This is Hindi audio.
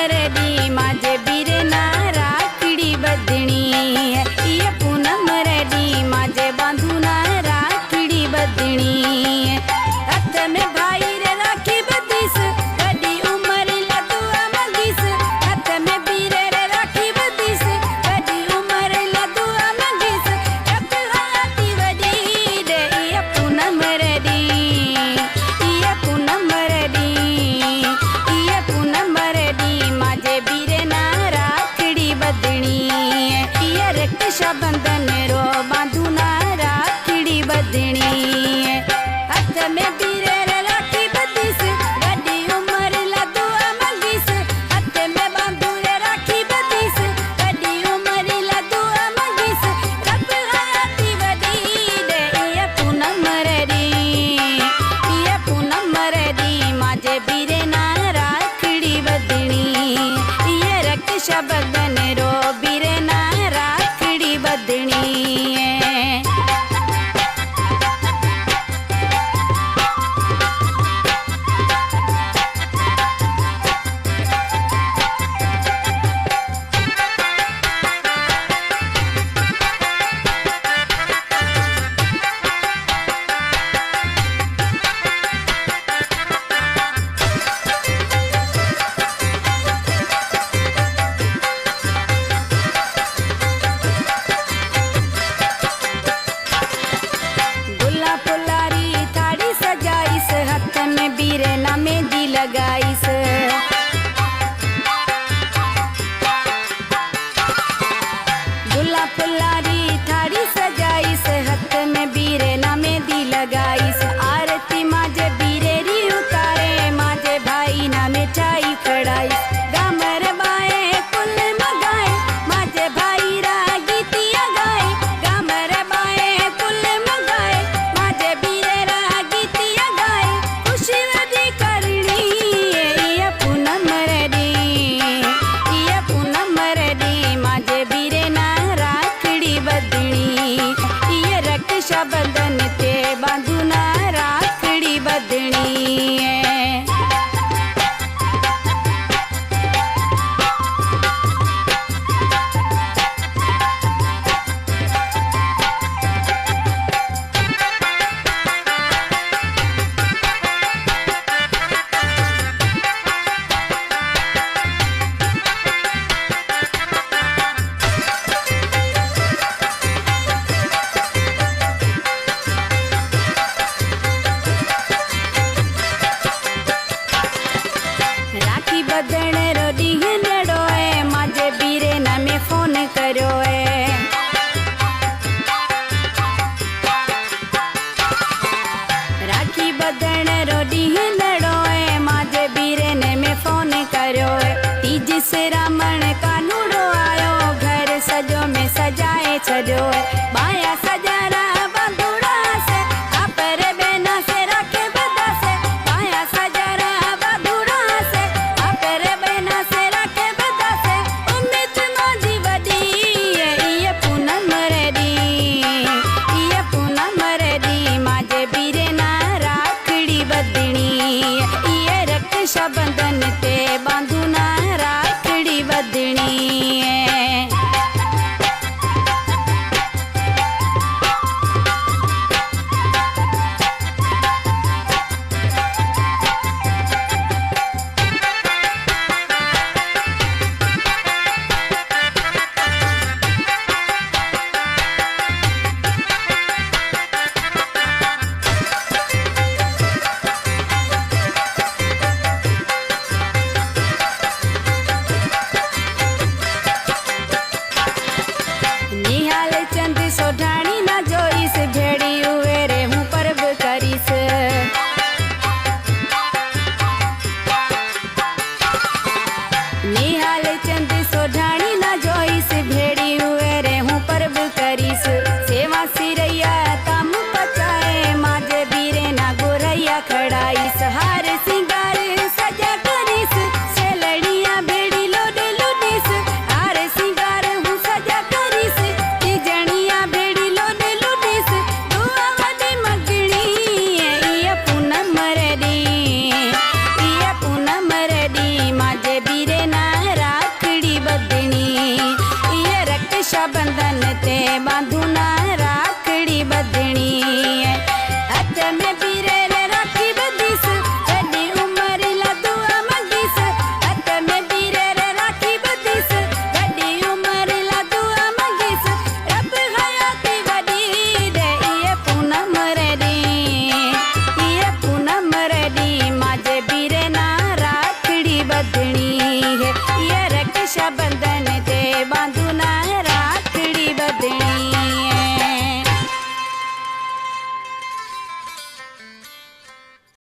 रेडी माझे बीरे ना राखड़ी बदनी है। ये पूनम रेडी माझे बांधू ना राखड़ी बदनी है। हाथ में भाई रे राखी बदीस कड़ी उमर लदुआ मंगीस। हाथ में बीरे रे राखी बदीस कड़ी उमर लदुआ मंगीस। कब आती वडी रे ये पूनम रेडी। ये पूनम रेडी ये पूनम रेडी माझे बीरे ना राखड़ी बदनी है। ये रक्षा बंधन रो बांधू ना राखड़ी बदनी है। हाथ में बीरे रे राखी बदीस गड्डी उमर लदुआ मंगीस। हाथ में बांधू रे राखी बदीस गड्डी उमर लदुआ मंगीस। कब आती वडी रे ये पूनम रेडी। ये पूनम रेडी माझे बीरे ना राखड़ी बदनी। ये रक्षा बंधन रो बीरे ना राखड़ी बदनी है। गुल्ला फुलारी थाड़ी सजाइस हाथ में बीरे ना मेहंदी लगाइस। गुल्ला फुलारी थाड़ी सजाइस हाथ में बीरे ना मेहंदी लगाइस। आरती माजे बीरे री उतारे माजे भाई ना मिठाई खड़ाइस। गामर बाए कुल मगाए माजे भाई रा गीतिया गाए। गामर बाए कुल मगाए माजे बीरे रा गीतिया गाए। खुशी वडी करनी ये पूनम रेडी। ये पूनम रेडी माजे बीरे ना राखड़ी बदनी। ये रक्षा बंधन ते बांधू ना राखड़ी बदनी है। राखी बदन रो डीह नड़ो है माजे बीरे ना में फोन करो है। राखी बदन रो डीह नड़ो है माजे बीरे ने में फोन करो है। तीज से रामण कानूड़ो आयो घर सजो में सजाए छजो है। बाया सजारा बंधुड़ा से आपर बेना से राखे बदा से। बाया सजारा बंधुड़ा से आपर बेना हाथ में बीर